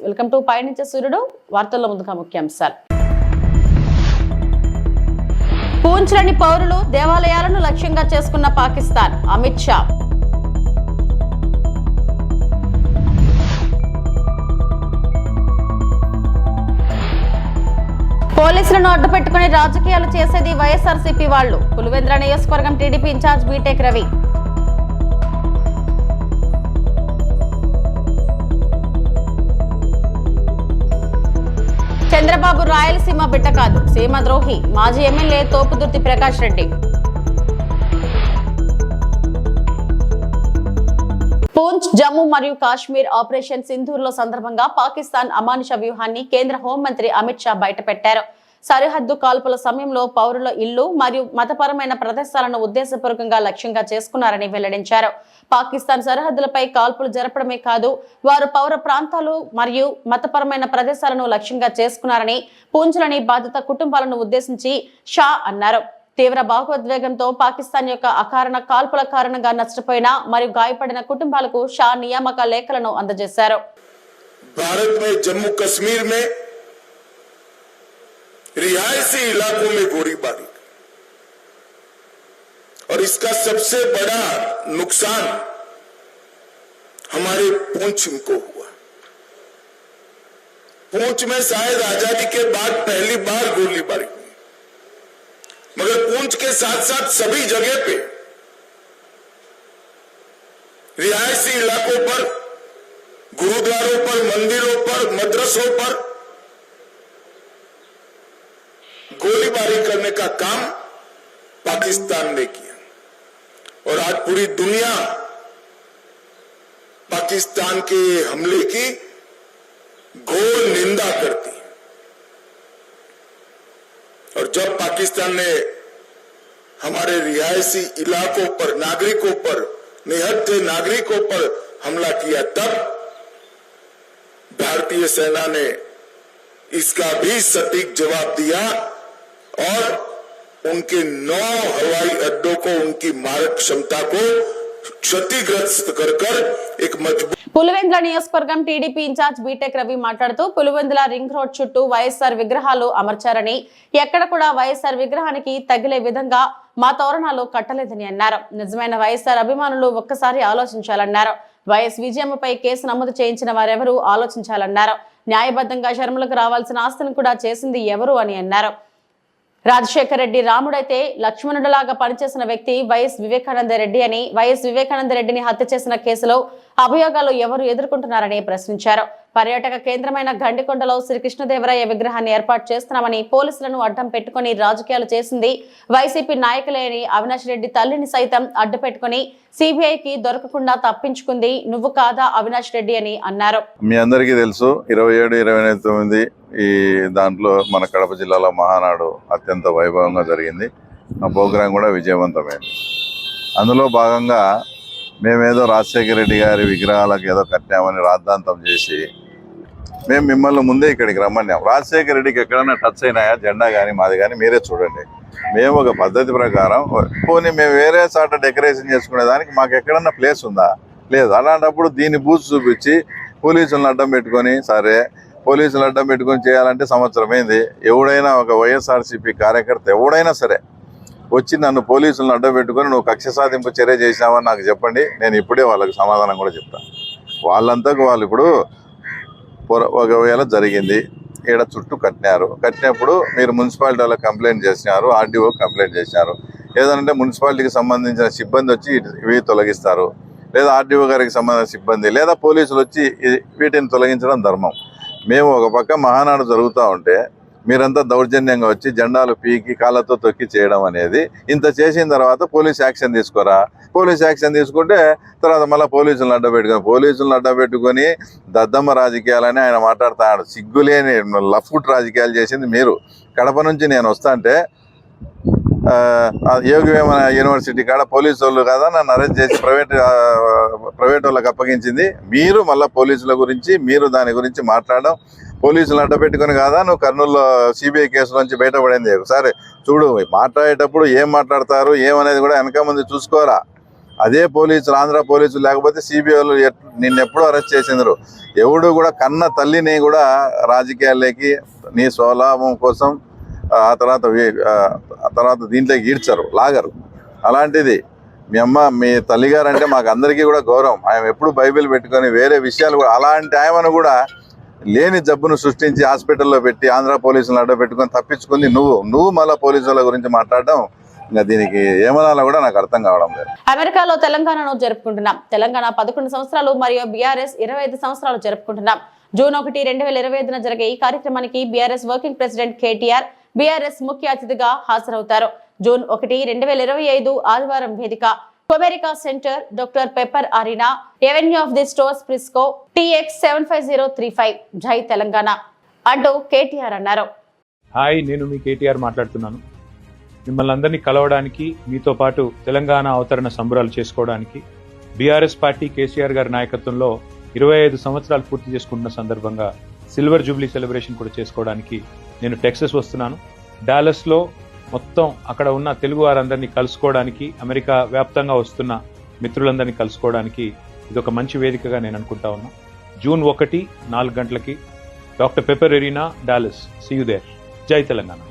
Welcome to పయనించే సూర్యుడు. వార్తల్లో ముందుగా ముఖ్యాంశాలు. పూంచ్లోని పౌరులు దేవాలయాలను లక్ష్యంగా చేసుకున్న పాకిస్తాన్. అమిత్ షా. పోలీసులను అడ్డుపెట్టుకుని రాజకీయాలు చేసేది వైఎస్ఆర్సీపీ వాళ్లు. పులివెందుల నియోజకవర్గం TDP incharge BTech Ravi. Chandrababu Rayalaseema బిడ్డ కాదు, సీమ ద్రోహి. మాజీ ఎమ్మెల్యే తోపుదుర్తి ప్రకాష్ రెడ్డి. పూంచ్, జమ్మూ మరియు కాశ్మీర్ ఆపరేషన్ సింధూర్ లో సందర్భంగా పాకిస్తాన్ అమానుష వ్యూహాన్ని కేంద్ర హోంమంత్రి అమిత్ షా బయటపెట్టారు. సరిహద్దు కాల్పుల సమయంలో పౌరుల ఇళ్లు మరియు మతపరమైన ప్రదేశాలను ఉద్దేశపూర్వకంగా లక్ష్యంగా చేసుకున్నారని వెల్లడించారు. పాకిస్తాన్ సరిహద్దులపై కాల్పులు జరపడమే కాదు, వారు పౌర ప్రాంతాలు మరియు మతపరమైన ప్రదేశాలను లక్ష్యంగా చేసుకున్నారని పూంచ్లోని బాధిత కుటుంబాలను ఉద్దేశించి షా అన్నారు. తీవ్ర భావోద్వేగంతో పాకిస్తాన్ యొక్క అకారణ కాల్పుల కారణంగా నష్టపోయిన మరియు గాయపడిన కుటుంబాలకు షా నియామక లేఖలను అందజేశారు. भारत में जम्मू कश्मीर में रिहायशी इलाकों में गोलीबारी और इसका सबसे बड़ा नुकसान हमारे पूंछ को हुआ. पूंछ में शायद आजादी के बाद पहली बार गोलीबारी हुई, मगर पूंछ के साथ साथ सभी जगह पे रिहायशी इलाकों पर, गुरुद्वारों पर, मंदिरों पर, मदरसों पर गोलीबारी करने का काम पाकिस्तान ने किया और आज पूरी दुनिया पाकिस्तान के हमले की घोर निंदा करती है. और जब पाकिस्तान ने हमारे रिहायशी इलाकों पर, नागरिकों पर, निहत्थे नागरिकों पर हमला किया, तब भारतीय सेना ने इसका भी सटीक जवाब दिया और उनके 9 हवाई अड्डों को, उनकी मारक क्षमता को क्षतिग्रस्त कर एक मजबूत. పులివెందుల నియోజకవర్గం టీడీపీ ఇన్ఛార్జ్ బీటెక్ రవి మాట్లాడుతూ పులివెందుల రింగ్ రోడ్ చుట్టూ వైఎస్ఆర్ విగ్రహాలు అమర్చారని, ఎక్కడ కూడా వైఎస్ఆర్ విగ్రహానికి తగిలే విధంగా మా తోరణాలు కట్టలేదని అన్నారు. నిజమైన వైఎస్ఆర్ అభిమానులు ఒక్కసారి ఆలోచించాలన్నారు. వైఎస్ విజయమ్మపై కేసు నమోదు చేయించిన వారెవరూ ఆలోచించాలన్నారు. న్యాయబద్ధంగా శర్మలకు రావాల్సిన ఆస్తిని కూడా చేసింది ఎవరు అని అన్నారు. రాజశేఖర రెడ్డి రాముడైతే లక్ష్మణుడిలాగా పనిచేసిన వ్యక్తి వైఎస్ వివేకానంద రెడ్డి అని, వైఎస్ వివేకానంద రెడ్డిని హత్య చేసిన కేసులో అభియోగాలు ఎవరు ఎదుర్కొంటున్నారని ప్రశ్నించారు. పర్యాటక కేంద్రమైన గండికొండలో శ్రీకృష్ణదేవరాయ విగ్రహాన్ని ఏర్పాటు చేస్తున్నామని పోలీసులను అడ్డం పెట్టుకుని రాజకీయాలు చేసింది వైసీపీ నాయకులే అని, అవినాష్ రెడ్డి తల్లిని సైతం అడ్డు పెట్టుకుని సిబిఐకి దొరకకుండా తప్పించుకుంది నువ్వు కాదా అవినాష్ రెడ్డి అని అన్నారు. మీ అందరికీ తెలుసు, 27, 29 ఈ దాంట్లో మన కడప జిల్లాలో మహానాడు అత్యంత వైభవంగా జరిగింది. ఆ ప్రోగ్రాం కూడా విజయవంతమైంది. అందులో భాగంగా మేమేదో రాజశేఖర రెడ్డి గారి విగ్రహాలకు ఏదో కట్టామని రాద్ధాంతం చేసి మేము మిమ్మల్ని ముందే ఇక్కడికి రమ్మన్నాం. రాజశేఖర రెడ్డికి ఎక్కడైనా టచ్ అయినాయా జెండా కానీ మాది కానీ మీరే చూడండి. మేము ఒక పద్ధతి ప్రకారం పోనీ మేము వేరే చోట డెకరేషన్ చేసుకునేదానికి మాకు ఎక్కడన్నా ప్లేస్ ఉందా? లేదు. అలాంటప్పుడు దీన్ని బూత్ చూపించి పోలీసులను అడ్డం పెట్టుకొని, సరే పోలీసులు అడ్డం పెట్టుకొని చేయాలంటే సంవత్సరమైంది. ఎవడైనా ఒక వైఎస్ఆర్సీపీ కార్యకర్త ఎవడైనా సరే వచ్చి నన్ను పోలీసులను అడ్డం పెట్టుకొని నువ్వు కక్ష సాధింపు చర్య చేసినావని నాకు చెప్పండి, నేను ఇప్పుడే వాళ్ళకి సమాధానం కూడా చెప్తాను. వాళ్ళంతకు వాళ్ళు ఇప్పుడు ఒకవేళ జరిగింది, ఈడ చుట్టూ కట్టినప్పుడు మీరు మున్సిపాలిటీ వాళ్ళకి కంప్లైంట్ చేసినారు, ఆర్డీఓ కంప్లైంట్ చేసినారు. ఏదంటే మున్సిపాలిటీకి సంబంధించిన సిబ్బంది వచ్చి ఇవి తొలగిస్తారు, లేదా ఆర్డీఓ గారికి సంబంధించిన సిబ్బంది, లేదా పోలీసులు వచ్చి వీటిని తొలగించడం ధర్మం. మేము ఒక పక్క మహానాడు జరుగుతూ ఉంటే మీరంతా దౌర్జన్యంగా వచ్చి జెండాలు పీకి కాళ్ళతో తొక్కి చేయడం అనేది, ఇంత చేసిన తర్వాత పోలీస్ యాక్షన్ తీసుకోరా? పోలీస్ యాక్షన్ తీసుకుంటే తర్వాత మళ్ళీ పోలీసులను అడ్డబెట్టుకొని దద్దమ్మ రాజకీయాలని ఆయన మాట్లాడుతున్నాడు. సిగ్గులేని లఫ్ట్ రాజకీయాలు చేసింది మీరు. కడప నుంచి నేను వస్తా అంటే యోగివేమ యూనివర్సిటీ కాడ పోలీసు వాళ్ళు కదా నన్ను అరెస్ట్ చేసి ప్రైవేట్ వాళ్ళకి అప్పగించింది మీరు. మళ్ళీ పోలీసుల గురించి మీరు దాని గురించి మాట్లాడడం, పోలీసులు అడ్డపెట్టుకుని కాదా నువ్వు కర్నూలులో సిబిఐ కేసు నుంచి బయటపడింది. ఒకసారి చూడు, మాట్లాడేటప్పుడు ఏం మాట్లాడతారు ఏమనేది కూడా వెనక ముందు చూసుకోరా. అదే పోలీసులు, ఆంధ్ర పోలీసులు లేకపోతే సిబిఐలు నిన్నెప్పుడు అరెస్ట్ చేసిండ్రు. ఎవడు కూడా కన్న తల్లిని కూడా రాజకీయాల్లోకి నీ స్వలాభం కోసం ఆ తర్వాత దీంట్లోకి ఈడ్చరు, లాగరు. అలాంటిది మీ తల్లిగారు అంటే మాకు అందరికీ కూడా గౌరవం. ఆయన ఎప్పుడు బైబిల్ పెట్టుకొని వేరే విషయాలు కూడా, అలాంటి ఆయనను కూడా లేని జబ్బును సృష్టించి హాస్పిటల్లో పెట్టి ఆంధ్ర పోలీసులను అడ్డ పెట్టుకొని తప్పించుకుంది నువ్వు మళ్ళీ పోలీసుల గురించి మాట్లాడడం, ఇంకా దీనికి ఏమనాలో కూడా నాకు అర్థం కావడం లేదు. అమెరికాలో తెలంగాణను జరుపుకుంటున్నాం. తెలంగాణ 11 సంవత్సరాలు మరియు బీఆర్ఎస్ 25 సంవత్సరాలు జరుపుకుంటున్నాం. జూన్ 1, 2025 జరిగే ఈ కార్యక్రమానికి BRS working president KTR BRS ముఖ్య అతిథిగా హాజరవుతారు. జూన్ 1, 2025 ఆదివారం వేదిక Comerica Center, Doctor Pepper Arena, Avenue of the Stores, Frisco, TX 75035. జై తెలంగాణ అంటూ కేటీఆర్ అన్నారు. హాయ్, నేను మీ కేటీఆర్ మాట్లాడుతున్నాను. మిమ్మల్ని అందరినీ కలవడానికి, మీతో పాటు తెలంగాణ అవతరణ సంబరాలు చేసుకోవడానికి, బీఆర్ఎస్ పార్టీ కేసీఆర్ గారి నాయకత్వంలో 25 సంవత్సరాలు పూర్తి చేసుకుంటున్న సందర్భంగా సిల్వర్ జూబ్లీ సెలబ్రేషన్ కూడా చేసుకోవడానికి నేను టెక్సస్ వస్తున్నాను. డాలస్లో మొత్తం అక్కడ ఉన్న తెలుగు వారందరినీ కలుసుకోవడానికి, అమెరికా వ్యాప్తంగా వస్తున్న మిత్రులందరినీ కలుసుకోవడానికి ఇది ఒక మంచి వేదికగా నేను అనుకుంటా ఉన్నా. జూన్ 1, 4 గంటలకి doctor Pepper Arena, Dallas. See you there. జై తెలంగాణ.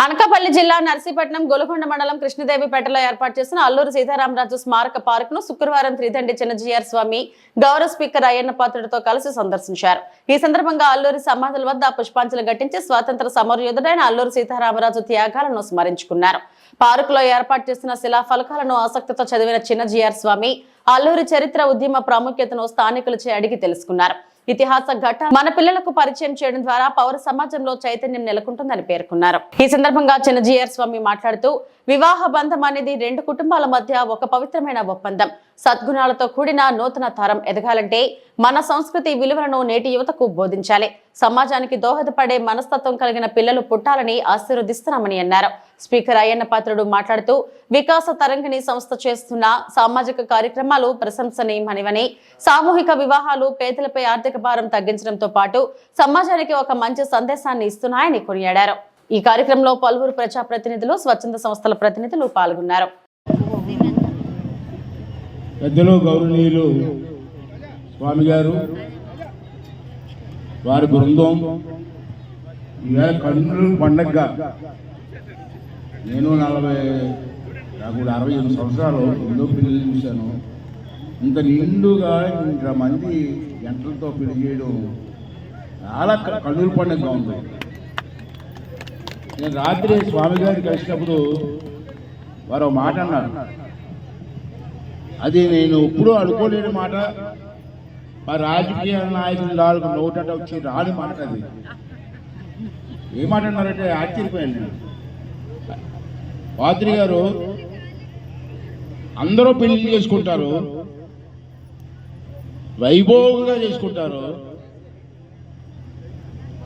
అనకాపల్లి జిల్లా నర్సీపట్నం గొలుగొండ మండలం కృష్ణదేవిపేటలో ఏర్పాటు చేసిన అల్లూరి సీతారామరాజు స్మారక పార్క్ ను శుక్రవారం త్రిదండి చిన్నజీఆర్ స్వామి గౌరవ స్పీకర్ అయ్యన్న పాత్రుడితో కలిసి సందర్శించారు. ఈ సందర్భంగా అల్లూరి సమాధుల వద్ద పుష్పాంజలి ఘటించి స్వాతంత్ర సమరయోధుడైన అల్లూరి సీతారామరాజు త్యాగాలను స్మరించుకున్నారు. పార్క్ లో ఏర్పాటు చేసిన శిలాఫలకాలను ఆసక్తితో చదివిన చిన్నజీఆర్ స్వామి అల్లూరి చరిత్ర, ఉద్యమ ప్రాముఖ్యతను స్థానికులచే అడిగి తెలుసుకున్నారు. ఇతిహాస ఘట్ట మన పిల్లలకు పరిచయం చేయడం ద్వారా పౌర సమాజంలో చైతన్యం నెలకొంటుందని పేర్కొన్నారు. ఈ సందర్భంగా చిన్నజీఆర్ స్వామి మాట్లాడుతూ, వివాహ బంధం అనేది 2 కుటుంబాల మధ్య ఒక పవిత్రమైన ఒప్పందం. సద్గుణాలతో కూడిన నూతన తరం ఎదగాలంటే మన సంస్కృతి విలువలను నేటి యువతకు బోధించాలి. సమాజానికి దోహదపడే మనస్తత్వం కలిగిన పిల్లలు పుట్టాలని ఆశీర్వదిస్తున్నామని అన్నారు. స్పీకర్ అయ్యన్న పాత్రుడు మాట్లాడుతూ, వికాస తరంగిణి సంస్థ చేస్తున్న సామాజిక కార్యక్రమాలు ప్రశంసనీయమనివని, సామూహిక వివాహాలు పేదలపై ఆర్థిక భారం తగ్గించడంతో పాటు సమాజానికి ఒక మంచి సందేశాన్ని ఇస్తున్నాయని కొనియాడారు. ఈ కార్యక్రమంలో పలువురు ప్రజాప్రతినిధులు, స్వచ్ఛంద సంస్థల ప్రతినిధులు పాల్గొన్నారు. పెద్దలు గౌరవనీయులు స్వామి గారు, వారి బృందం ఈవేళ కన్నుల పండగగా, నేను నాకు 68 సంవత్సరాలు ఎన్నో పెళ్లి చూశాను. ఇంత నిండుగా ఇంతమంది గంటలతో పెళ్లి చేయడం చాలా కన్నుల పండుగగా ఉంది. నేను రాత్రి స్వామి గారిని కలిసినప్పుడు వారు మాట అన్నారు, అది నేను ఎప్పుడూ అనుకోలేని మాట. మా రాజకీయ నాయకులు 4 నోటట వచ్చి రాని మాట. అది ఏ మాట అన్నారంటే ఆశ్చర్యపోయాను నేను. పాత్రి గారు, అందరూ పెళ్లి చేసుకుంటారు, వైభోగంగా చేసుకుంటారు,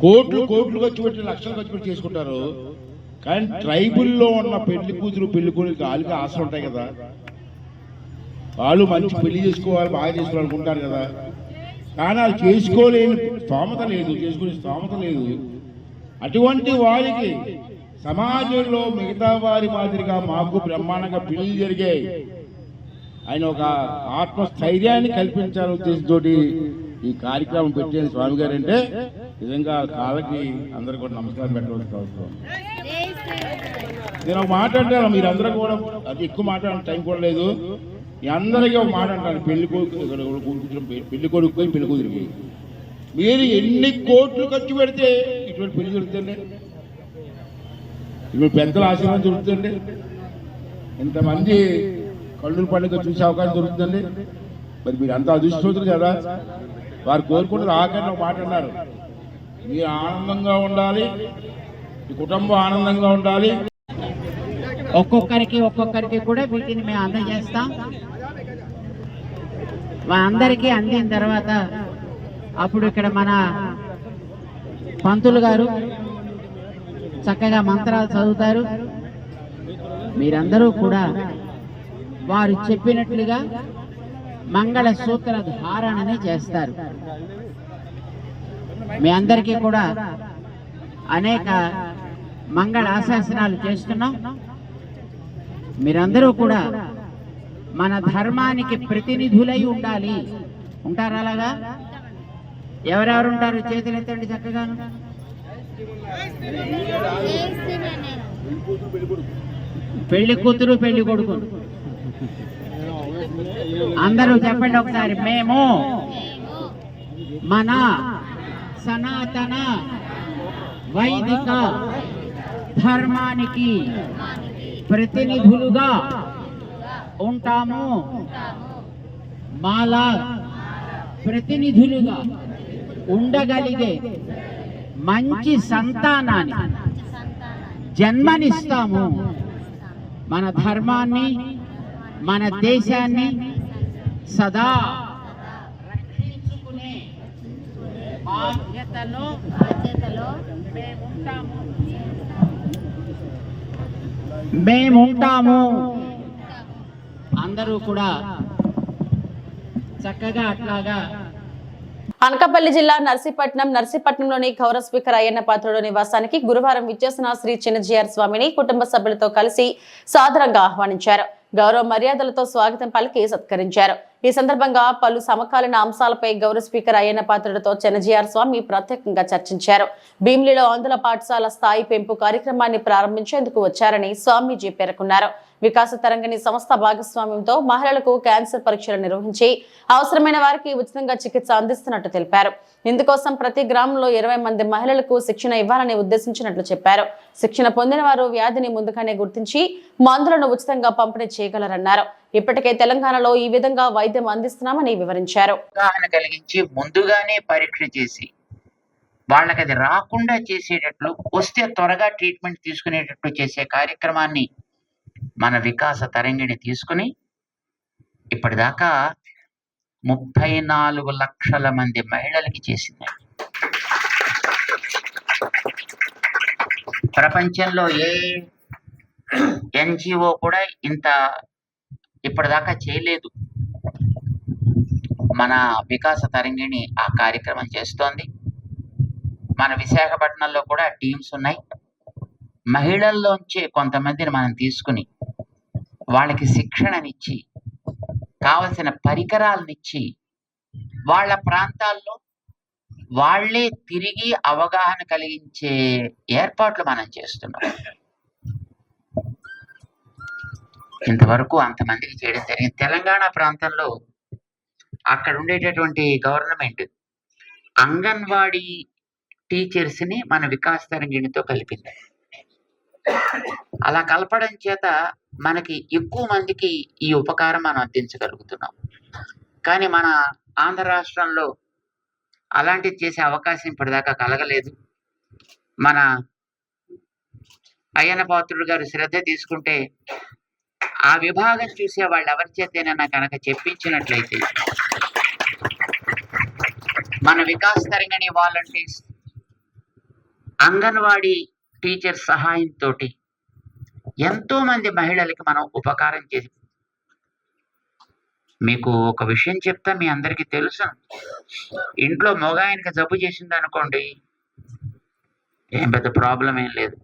కోట్లు ఖర్చు పెట్టి, లక్షలు ఖర్చు పెట్టి చేసుకుంటారు. కానీ ట్రైబుల్లో ఉన్న పెళ్లి కూతురు, పెళ్లి కొడుకు వాళ్ళకి ఆశలు ఉంటాయి కదా, వాళ్ళు మంచి పెళ్లి చేసుకోవాలి, బాగా చేసుకోవాలనుకుంటారు కదా. కానీ వాళ్ళు చేసుకోలేని స్తోమత లేదు, చేసుకునే స్తోమత లేదు. అటువంటి వారికి సమాజంలో మిగతా వారి మాదిరిగా మాకు బ్రహ్మాండంగా పెళ్లి జరిగాయి. ఆయన ఒక ఆత్మస్థైర్యాన్ని కల్పించాలని ఉద్దేశంతో ఈ కార్యక్రమం పెట్టేది స్వామి గారు. అంటే నిజంగా కాళ్ళకి అందరూ కూడా నమస్కారం పెట్టవలసి అవసరం. నేను ఒక మాట అంటాను, మీరందరూ కూడా అది ఎక్కువ మాట్లాడే టైం కూడా లేదు. మీ అందరికీ ఒక మాట అంటాను, పెళ్లి కొడుకు పెళ్లి కూతురికి మీరు ఎన్ని కోట్లు ఖర్చు పెడితే ఇటువంటి పెళ్లి దొరుకుతుంది, ఇప్పుడు పెద్దల ఆశీర్వాదం దొరుకుతుంది, ఇంతమంది కళ్ళుల పండుగ చూసే అవకాశం దొరుకుతుంది. మరి మీరు అంత అదృష్టవంతులు కదా. వారు కోరుకుంటారు, ఆఖరిని ఒక మాట అన్నారు, మీరు ఆనందంగా ఉండాలి, మీ కుటుంబం ఆనందంగా ఉండాలి. ఒక్కొక్కరికి కూడా వీటిని మేము అందజేస్తాం. అందరికీ అందిన తర్వాత అప్పుడు ఇక్కడ మన పంతులు గారు చక్కగా మంత్రాలు చదువుతారు. మీరందరూ కూడా వారు చెప్పినట్లుగా మంగళ సూత్ర ధారణని చేస్తారు. మీ అందరికీ కూడా అనేక మంగళ ఆశాసనాలు చేస్తున్నాం. మీరందరూ కూడా మన ధర్మానికి ప్రతినిధులై ఉండాలి. ఉంటారు అలాగా? ఎవరెవరు ఉంటారు? చేతులు ఎత్తండి చక్కగాను. పెళ్లి కూతురు పెళ్లి కొడుకు అందరూ చెప్పండి ఒకసారి. మేము మన సనాతన వైదిక ధర్మానికి ప్రతినిధులుగా ఉంటాము. మాలా ప్రతినిధులుగా ఉండగలిగే మంచి సంతానాన్ని జన్మనిస్తాము. మన ధర్మాన్ని, మన దేశాన్ని సదా రక్షించుకునే బాధ్యతలో మేముంటాము. అందరూ కూడా చక్కగా అట్లాగా. అనకాపల్లి జిల్లా నర్సీపట్నంలోని గౌరవ స్పీకర్ అయ్యన్న పాత్రుడు నివాసానికి గురువారం విచ్చేసిన శ్రీ చిన్నజీఆర్ స్వామిని కుటుంబ సభ్యులతో కలిసి సాదరంగా ఆహ్వానించారు. గౌరవ మర్యాదలతో స్వాగతం పలికి సత్కరించారు. ఈ సందర్భంగా పలు సమకాలీన అంశాలపై గౌరవ స్పీకర్ అయ్యన్న పాత్రుడితో చిన్నజీఆర్ స్వామి ప్రత్యేకంగా చర్చించారు. భీమిలిలో ఆంధ్ర పాఠశాల స్థాయి పెంపు కార్యక్రమాన్ని ప్రారంభించేందుకు వచ్చారని స్వామీజీ పేర్కొన్నారు. వికాస తరంగిణి సంస్థ భాగస్వామ్యంతో మహిళలకు క్యాన్సర్ పరీక్షలు నిర్వహించి అవసరమైన వారికి ఉచితంగా చికిత్స అందిస్తున్నట్టు తెలిపారు. ఇందుకోసం ప్రతి గ్రామంలో 20 మంది మహిళలకు శిక్షణ ఇవ్వాలని ఉద్దేశించినట్లు చెప్పారు. శిక్షణ పొందిన వారు వ్యాధిని ముందుగానే గుర్తించి మందులను ఉచితంగా పంపిణీ చేయగలరన్నారు. ఇప్పటికే తెలంగాణలో ఈ విధంగా వైద్యం అందిస్తున్నామని వివరించారు. అవగాహన కలిగించి ముందుగానే పరీక్ష చేసి వాళ్ళకి అది రాకుండా చేసేటట్లు, వస్తే త్వరగా ట్రీట్మెంట్ తీసుకునేటట్లు చేసే కార్యక్రమాన్ని మన వికాస తరంగిణి తీసుకుని ఇప్పటిదాకా 34 లక్షల మంది మహిళలకి చేసింది. ప్రపంచంలో ఏ ఎన్జిఓ కూడా ఇంత ఇప్పటిదాకా చేయలేదు. మన వికాస తరంగిణి ఆ కార్యక్రమం చేస్తోంది. మన విశాఖపట్నంలో కూడా టీమ్స్ ఉన్నాయి. మహిళల్లోంచే కొంతమందిని మనం తీసుకుని వాళ్ళకి శిక్షణనిచ్చి కావలసిన పరికరాలనిచ్చి వాళ్ళ ప్రాంతాల్లో వాళ్ళే తిరిగి అవగాహన కలిగించే ఏర్పాట్లు మనం చేస్తున్నాం. ఇంతవరకు అంతమందికి చేయడం జరిగింది. తెలంగాణ ప్రాంతంలో అక్కడ ఉండేటటువంటి గవర్నమెంట్ అంగన్వాడీ టీచర్స్ ని మన వికాస తరంగిణితో కలిపింది. అలా కలపడం చేత మనకి ఎక్కువ మందికి ఈ ఉపకారం మనం అందించగలుగుతున్నాం. కానీ మన ఆంధ్ర రాష్ట్రంలో అలాంటిది చేసే అవకాశం ఇప్పటిదాకా కలగలేదు. మన అయ్యన్న పాత్రుడు గారు శ్రద్ధ తీసుకుంటే ఆ విభాగం చూసే వాళ్ళు ఎవరి చేతేనన్నా కనుక చెప్పించినట్లయితే మన వికాస్ తరంగిణి వాలంటీర్స్, అంగన్వాడీ టీచర్ సహాయంతో ఎంతో మంది మహిళలకి మనం ఉపకారం చేసి. మీకు ఒక విషయం చెప్తా, మీ అందరికీ తెలుసు. ఇంట్లో మగాయనకి జబ్బు చేసింది అనుకోండి, ఏం పెద్ద ప్రాబ్లం ఏం లేదు.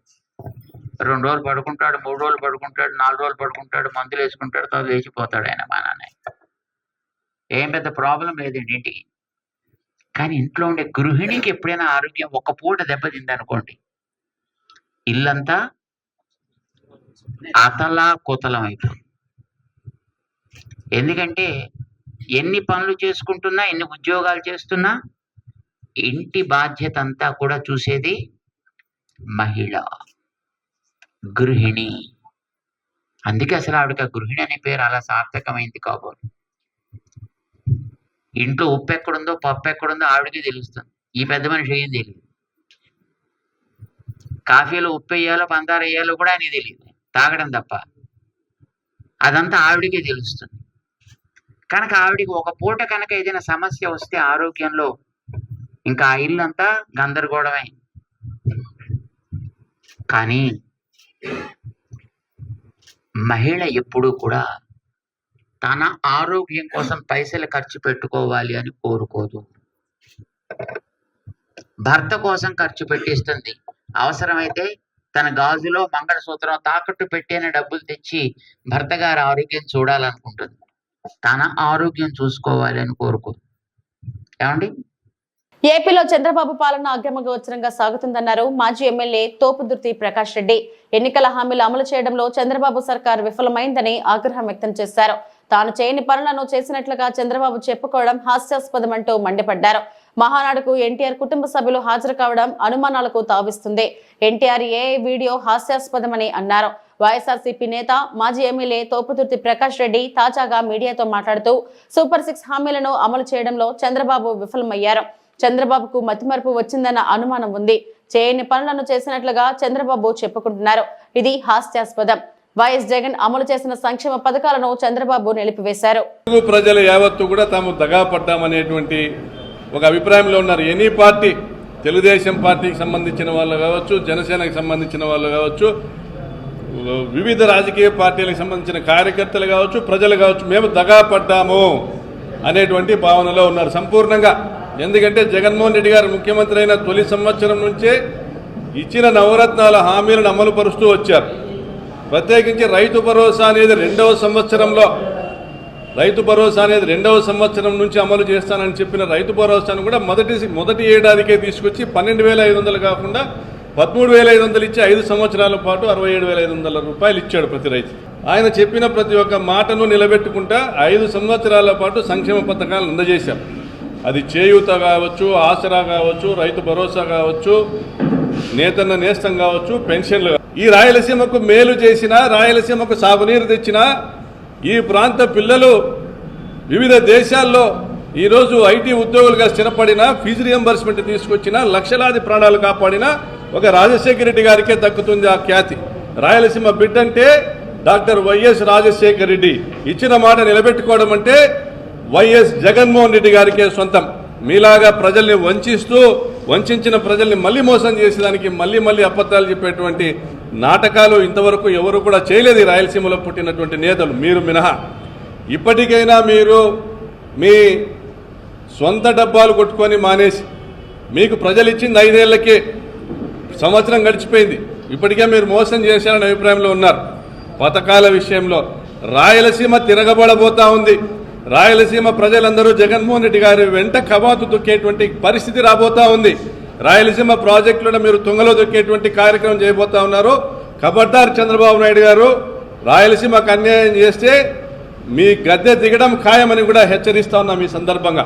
2 రోజులు పడుకుంటాడు, 3 రోజులు పడుకుంటాడు, 4 రోజులు పడుకుంటాడు, మందులు వేసుకుంటాడు, తర్వాత లేచిపోతాడు ఆయన. మా నాన్న ఏం పెద్ద ప్రాబ్లం లేదండి ఇంటికి. కానీ ఇంట్లో ఉండే గృహిణికి ఎప్పుడైనా ఆరోగ్యం ఒక పూట దెబ్బతిందనుకోండి, ఇల్లంతా అతలా కుతలం అయిపోతుంది. ఎందుకంటే ఎన్ని పనులు చేసుకుంటున్నా, ఎన్ని ఉద్యోగాలు చేస్తున్నా ఇంటి బాధ్యత అంతా కూడా చూసేది మహిళ, గృహిణి. అందుకే అసలు ఆవిడకి గృహిణి అనే పేరు అలా సార్థకమైంది కాబోలు. ఇంట్లో ఉప్పు ఎక్కడుందో, పప్పు ఎక్కడుందో ఆవిడకి తెలుస్తుంది. ఈ పెద్ద మనిషి ఏం తెలియదు. కాఫీలో ఉప్పు వేయాలో పందార వేయాలో కూడా అని తెలియదు, తాగడం తప్ప. అదంతా ఆవిడికే తెలుస్తుంది. కనుక ఆవిడికి ఒక పూట కనుక ఏదైనా సమస్య వస్తే ఆరోగ్యంలో, ఇంకా ఆ ఇల్లంతా గందరగోళమే. కానీ మహిళ ఎప్పుడూ కూడా తన ఆరోగ్యం కోసం పైసలు ఖర్చు పెట్టుకోవాలి అని కోరుకోదు. భర్త కోసం ఖర్చు పెట్టిస్తుంది. అవసరమైతే తన గాజులో మంగళసూత్రం తాకట్టు పెట్టిన డబ్బులు తెచ్చి భర్త గారి ఆరోగ్యం చూడాలనుకుంటుంది. తన ఆరోగ్యం చూసుకోవాలి అని కోరుకో. ఏమండి? ఏపీలో చంద్రబాబు పాలన అగ్రమగోచరంగా సాగుతుందన్నారు మాజీ ఎమ్మెల్యే తోపుదుర్తి ప్రకాష్ రెడ్డి. ఎన్నికల హామీలు అమలు చేయడంలో చంద్రబాబు సర్కార్ విఫలమైందని ఆగ్రహం వ్యక్తం చేశారు. తాను చేయని పనులను చేసినట్లుగా చంద్రబాబు చెప్పుకోవడం హాస్యాస్పదమంటూ మండిపడ్డారు. మహానాడుకు ఎన్టీఆర్ కుటుంబ సభ్యులు హాజరు కావడం అనుమానాలకు తావిస్తుంది. ఎన్టీఆర్ ఏ వీడియో హాస్యాస్పదమని అన్నారు. వైఎస్ఆర్సీపీ నేత మాజీ ఎమ్మెల్యే తోపుదుర్తి ప్రకాష్ రెడ్డి తాజాగా మీడియాతో మాట్లాడుతూ సూపర్ 6 హామీలను అమలు చేయడంలో చంద్రబాబు విఫలమయ్యారు. చంద్రబాబుకు మతిమరుపు వచ్చిందన్న అనుమానం ఉంది. చేయని పనులను చేసినట్లుగా చంద్రబాబు చెప్పుకుంటున్నారు. ఇది హాస్యాస్పదం. వైఎస్ జగన్ అమలు చేసిన సంక్షేమ పథకాలను చంద్రబాబు నిలిపివేశారు. ప్రజలు యావత్తు కూడా తాము దగాపడ్డామనేటువంటి ఒక అభిప్రాయంలో ఉన్నారు. ఎనీ పార్టీ, తెలుగుదేశం పార్టీకి సంబంధించిన వాళ్ళు కావచ్చు, జనసేనకు సంబంధించిన వాళ్ళు కావచ్చు, వివిధ రాజకీయ పార్టీలకు సంబంధించిన కార్యకర్తలు కావచ్చు, ప్రజలు కావచ్చు, మేము దగాపడ్డాము అనేటువంటి భావనలో ఉన్నారు సంపూర్ణంగా. ఎందుకంటే జగన్మోహన్ రెడ్డి గారు ముఖ్యమంత్రి అయిన తొలి సంవత్సరం నుంచే ఇచ్చిన నవరత్నాల హామీలను అమలు పరుస్తూ వచ్చారు. ప్రత్యేకించి రైతు భరోసా అనేది రెండవ సంవత్సరం నుంచి అమలు చేస్తానని చెప్పిన రైతు భరోసాను కూడా మొదటి ఏడాదికే తీసుకొచ్చి 12,500 కాకుండా 13,500 ఇచ్చి 5 సంవత్సరాల పాటు 67,500 రూపాయలు ఇచ్చాడు ప్రతి రైతు. ఆయన చెప్పిన ప్రతి ఒక్క మాటను నిలబెట్టుకుంటా 5 సంవత్సరాల పాటు సంక్షేమ పథకాలను అందజేశాం. అది చేయూత కావచ్చు, ఆసరా కావచ్చు, రైతు భరోసా కావచ్చు, నేతన్న నేస్తం కావచ్చు, పెన్షన్లు. ఈ రాయలసీమకు మేలు చేసినా, రాయలసీమకు సాగునీరు తెచ్చినా, ఈ ప్రాంత పిల్లలు వివిధ దేశాల్లో ఈరోజు ఐటీ ఉద్యోగులుగా స్థిరపడినా, ఫీజు రియంబర్స్మెంట్ తీసుకొచ్చినా, లక్షలాది ప్రాణాలు కాపాడినా ఒక రాజశేఖర రెడ్డి గారికే దక్కుతుంది ఆ ఖ్యాతి. రాయలసీమ బిడ్డ అంటే డాక్టర్ వైఎస్ రాజశేఖర రెడ్డి. ఇచ్చిన మాట నిలబెట్టుకోవడం అంటే వైఎస్ జగన్మోహన్ రెడ్డి గారికే సొంతం. మీలాగా ప్రజల్ని వంచిన ప్రజల్ని మళ్ళీ మోసం చేసేదానికి మళ్ళీ అబద్ధాలు చెప్పేటువంటి నాటకాలు ఇంతవరకు ఎవరు కూడా చేయలేదు ఈ రాయలసీమలో పుట్టినటువంటి నేతలు, మీరు మినహా. ఇప్పటికైనా మీరు మీ సొంత డబ్బాలు కొట్టుకొని మానేసి, మీకు ప్రజలు ఇచ్చింది 5 ఏళ్లకే, సంవత్సరం గడిచిపోయింది, ఇప్పటికే మీరు మోసం చేశారనే అభిప్రాయంలో ఉన్నారు. పథకాల విషయంలో రాయలసీమ తిరగబడబోతా ఉంది. రాయలసీమ ప్రజలందరూ జగన్మోహన్ రెడ్డి గారి వెంట కవాతు దొక్కేటువంటి పరిస్థితి రాబోతా ఉంది. రాయలసీమ ప్రాజెక్టులను మీరు తుంగలో దొక్కేటువంటి కార్యక్రమం చేయబోతా ఉన్నారు. ఖబర్దార్ చంద్రబాబు నాయుడు గారు, రాయలసీమకు అన్యాయం చేస్తే మీ గద్దె దిగడం ఖాయమని కూడా హెచ్చరిస్తా ఉన్నాం ఈ సందర్భంగా.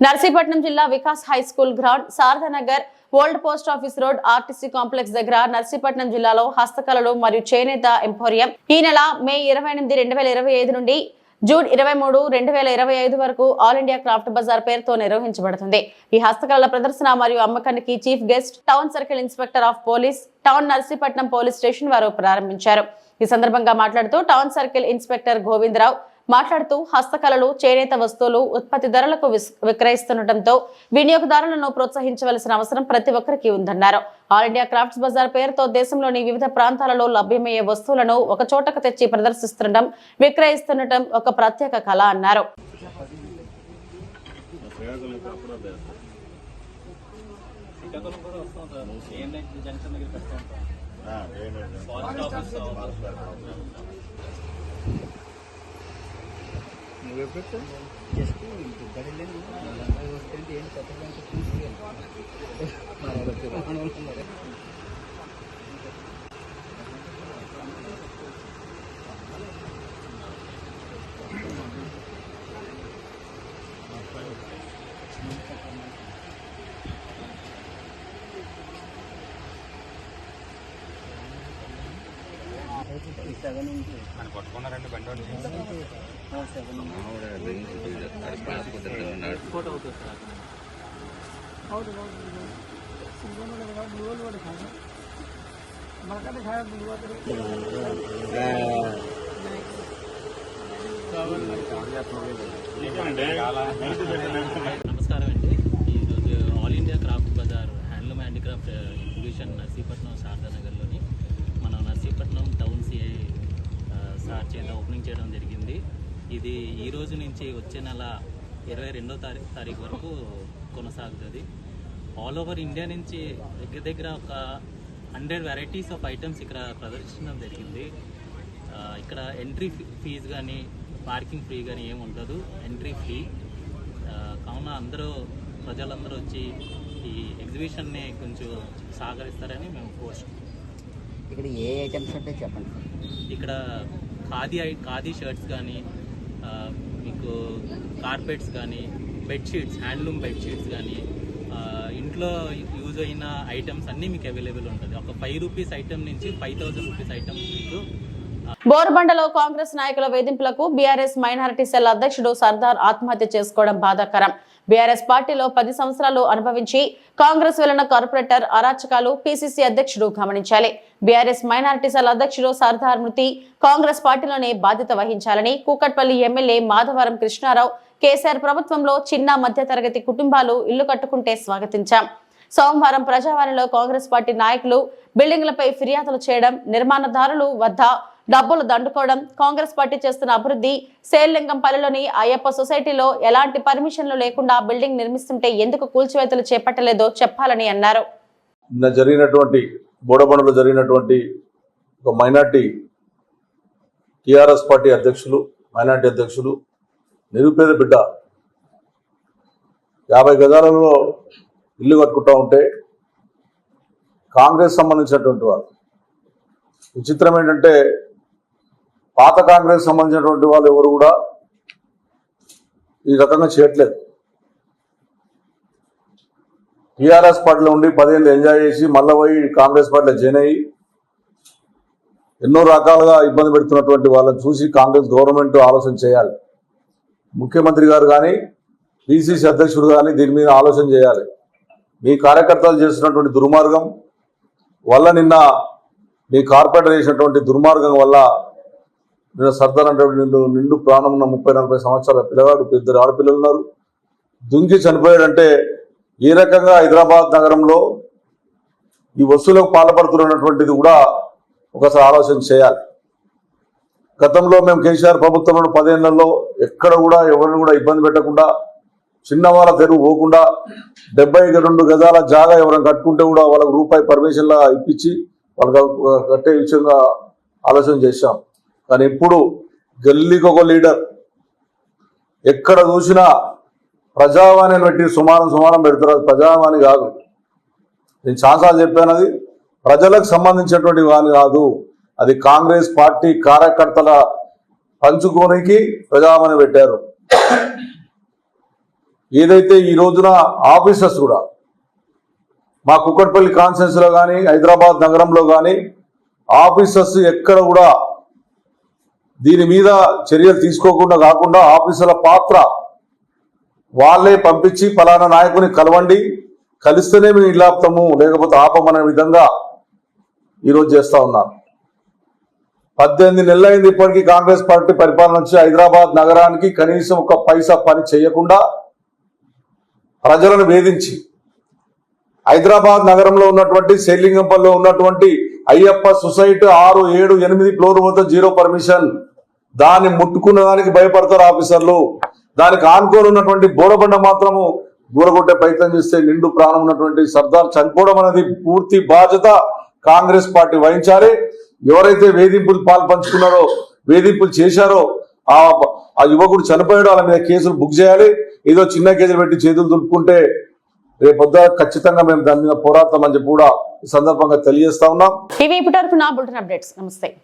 నర్సీపట్నం జిల్లా Vikas high school ground, Sharada Nagar, old post office road, RTC complex దగ్గర నర్సీపట్నం జిల్లాలో హస్తకళలు మరియు చేనేత ఎంపోరియం ఈ నెల మే 28, 2025 నుండి జూన్ 23, 2025 వరకు ఆల్ ఇండియా క్రాఫ్ట్ బజార్ పేరుతో నిర్వహించబడుతుంది. ఈ హస్తకళల ప్రదర్శన మరియు అమ్మకానికి chief guest town circle inspector of police, town Narsipatnam police station వారు ప్రారంభించారు. ఈ సందర్భంగా మాట్లాడుతూ టౌన్ సర్కిల్ ఇన్స్పెక్టర్ గోవిందరావు మాట్లాడుతూ హస్తకళలు, చేనేత వస్తువులు ఉత్పత్తి ధరలకు విక్రయిస్తుండటంతో వినియోగదారులను ప్రోత్సహించవలసిన అవసరం ప్రతి ఒక్కరికి ఉందన్నారు. ఆల్ ఇండియా క్రాఫ్ట్స్ బజార్ పేరుతో దేశంలోని వివిధ ప్రాంతాలలో లభ్యమయ్యే వస్తువులను ఒక చోటకు తెచ్చి ప్రదర్శిస్తుండటం, విక్రయిస్తుండటం ఒక ప్రత్యేక కళ అన్నారు. నమస్కారం అండి. ఈరోజు All India craft bazaar handloom handicraft exhibition Narsipatnam శారదానగర్లోని మన నర్సీపట్నం టౌన్ సిఐ సార్ చేత ఓపెనింగ్ చేయడం జరిగింది. ఇది ఈ రోజు నుంచి వచ్చే నెల 22వ తారీఖు వరకు కొనసాగుతుంది. ఆల్ ఓవర్ ఇండియా నుంచి దగ్గర ఒక 100 వెరైటీస్ ఆఫ్ ఐటమ్స్ ఇక్కడ ప్రదర్శించడం జరిగింది. ఇక్కడ ఎంట్రీ ఫీజు కానీ పార్కింగ్ ఫ్రీ కానీ ఏమి ఉండదు, ఎంట్రీ ఫ్రీ. కావున ప్రజలందరూ వచ్చి ఈ ఎగ్జిబిషన్ని కొంచెం సహకరిస్తారని మేము కోరుకుంటున్నాం. ఇక్కడ ఏ ఐటమ్స్ ఉంటాయి చెప్పండి. ఇక్కడ ఖాదీ షర్ట్స్ కానీ, మీకు కార్పెట్స్ కానీ, బెడ్షీట్స్, హ్యాండ్లూమ్ బెడ్షీట్స్ కానీ, ఇంట్లో యూజ్ అయిన ఐటమ్స్ అన్నీ మీకు అవైలబుల్ ఉంటుంది. ఒక 5 రూపీస్ ఐటమ్ నుంచి 5000 రూపీస్ ఐటమ్ మీకు. బోర్బండలో కాంగ్రెస్ నాయకుల వేధింపులకు బీఆర్ఎస్ మైనారిటీ సెల్ అధ్యక్షుడు సర్దార్ ఆత్మహత్య చేసుకోవడం బాధాకరం. బీఆర్ఎస్ పార్టీలో 10 సంవత్సరాలు అనుభవించి కాంగ్రెస్ వెళ్లిన కార్పొరేటర్ అరాచకాలు పీసీసీ అధ్యక్షుడు గమనించాలి. బీఆర్ఎస్ మైనారిటీ సెల్ అధ్యక్షుడు సర్దార్ మృతి కాంగ్రెస్ పార్టీలోనే బాధ్యత వహించాలని కూకట్పల్లి ఎమ్మెల్యే మాధవరం కృష్ణారావు కేసీఆర్ ప్రభుత్వంలో చిన్న మధ్యతరగతి కుటుంబాలు ఇల్లు కట్టుకుంటే స్వాగతించాం. సోమవారం ప్రజావాణిలో కాంగ్రెస్ పార్టీ నాయకులు బిల్డింగ్లపై ఫిర్యాదులు చేయడం, నిర్మాణదారులు వద్ద డబ్బులు దండుకోవడం, కాంగ్రెస్ పార్టీ చేస్తున్న అభివృద్ధి, సేల్లింగంపల్లిలోని అయ్యప్ప సొసైటీలో ఎలాంటి పర్మిషన్లు లేకుండా బిల్డింగ్ నిర్మిస్తుంటే ఎందుకు కూల్చివేతలు చేపట్టలేదో చెప్పాలని అన్నారు. బోడబండలో జరిగినటువంటి ఒక మైనార్టీ టీఆర్ఎస్ పార్టీ మైనార్టీ అధ్యక్షులు నిరుపేద బిడ్డ 50 గజాలలో ఇల్లు కట్టుకుంటా ఉంటే కాంగ్రెస్ సంబంధించినటువంటి వారు, విచిత్రం ఏంటంటే పాత కాంగ్రెస్ సంబంధించినటువంటి వాళ్ళు ఎవరు కూడా ఈ రకంగా చేయట్లేదు. టీఆర్ఎస్ పార్టీలో ఉండి 10 ఏళ్ళు ఎంజాయ్ చేసి మళ్ళీ పోయి కాంగ్రెస్ పార్టీలో జాయిన్ అయ్యి ఎన్నో రకాలుగా ఇబ్బంది పెడుతున్నటువంటి వాళ్ళని చూసి కాంగ్రెస్ గవర్నమెంట్ ఆలోచన చేయాలి. ముఖ్యమంత్రి గారు కానీ పిసిసి అధ్యక్షుడు కానీ దీని మీద ఆలోచన చేయాలి. మీ కార్యకర్తలు చేస్తున్నటువంటి దుర్మార్గం వల్ల, నిన్న మీ కార్పొరేటర్ చేసినటువంటి దుర్మార్గం వల్ల నిన్న సర్దార్ అంటే నిండు ప్రాణం ఉన్న 30-40 సంవత్సరాల పిల్లగాడు, 2 ఆడపిల్లలు ఉన్నారు, దుంకి చనిపోయాడంటే ఏ రకంగా హైదరాబాద్ నగరంలో ఈ వస్తువులకు పాల్పడుతున్నటువంటిది కూడా ఒకసారి ఆలోచన చేయాలి. గతంలో మేము కేసీఆర్ ప్రభుత్వంలో 10 ఏళ్లలో ఎక్కడ కూడా ఎవరిని కూడా ఇబ్బంది పెట్టకుండా, చిన్నవాళ్ళ తెరువు పోకుండా 72 గజాల జాగా ఎవరైనా కట్టుకుంటే కూడా వాళ్ళకు రూపాయి పర్మిషన్లా ఇప్పించి వాళ్ళకి కట్టే విషయంగా ఆలోచన చేశాం. కానీ ఇప్పుడు గల్లీకి ఒక లీడర్, ఎక్కడ చూసినా ప్రజావాణిని పెట్టి సుమారం పెడతారు. అది ప్రజావాణి కాదు, నేను చాలాసార్లు చెప్పాను, అది ప్రజలకు సంబంధించినటువంటి వాణి కాదు. అది కాంగ్రెస్ పార్టీ కార్యకర్తల పంచుకోనికి ప్రజావాణి పెట్టారు. ఏదైతే ఈ రోజున ఆఫీసర్స్ కూడా మా కుక్కట్పల్లి కాన్స్టిట్యున్సీ లో కానీ హైదరాబాద్ నగరంలో కానీ ఆఫీసర్స్ ఎక్కడ కూడా దీని మీద చర్యలు తీసుకోకుండా కాకుండా ఆఫీసర్ల పాత్ర వాళ్ళే పంపించి ఫలానా నాయకుని కలవండి, కలిస్తేనే మేము ఇల్లు ఆపుతాము లేకపోతే ఆపమనే విధంగా ఈరోజు చేస్తా ఉన్నారు. 18 నెలలైంది ఇప్పటికీ కాంగ్రెస్ పార్టీ పరిపాలన వచ్చి హైదరాబాద్ నగరానికి కనీసం ఒక పైసా పని చేయకుండా ప్రజలను వేధించి హైదరాబాద్ నగరంలో ఉన్నటువంటి సేలింగంపల్లిలో ఉన్నటువంటి అయ్యప్ప సొసైటీ 6, 7, 8 ఫ్లోర్ వద్ద 0 పర్మిషన్. దాన్ని ముట్టుకున్న దానికి భయపడతారు ఆఫీసర్లు. దానికి ఆనుకోని ఉన్నటువంటి బోడబండ మాత్రము గూరగొట్టే ప్రయత్నం చేస్తే నిండు ప్రాణం ఉన్నటువంటి సర్దార్ చనిపోవడం అనేది పూర్తి బాధ్యత కాంగ్రెస్ పార్టీ వహించాలి. ఎవరైతే వేధింపులు పాల్పంచుకున్నారో, వేధింపులు చేశారో, ఆ యువకుడు చనిపోయాడో వాళ్ళ మీద కేసులు బుక్ చేయాలి. ఏదో చిన్న కేసులు పెట్టి చేతులు దులుపుకుంటే రేపొద్దు ఖచ్చితంగా మేము దాని మీద పోరాడతామని చెప్పి కూడా ఈ సందర్భంగా తెలియజేస్తా ఉన్నాం. ఇవి ఇప్పటివరకు నా బులెటిన్ అప్డేట్స్. నమస్తే.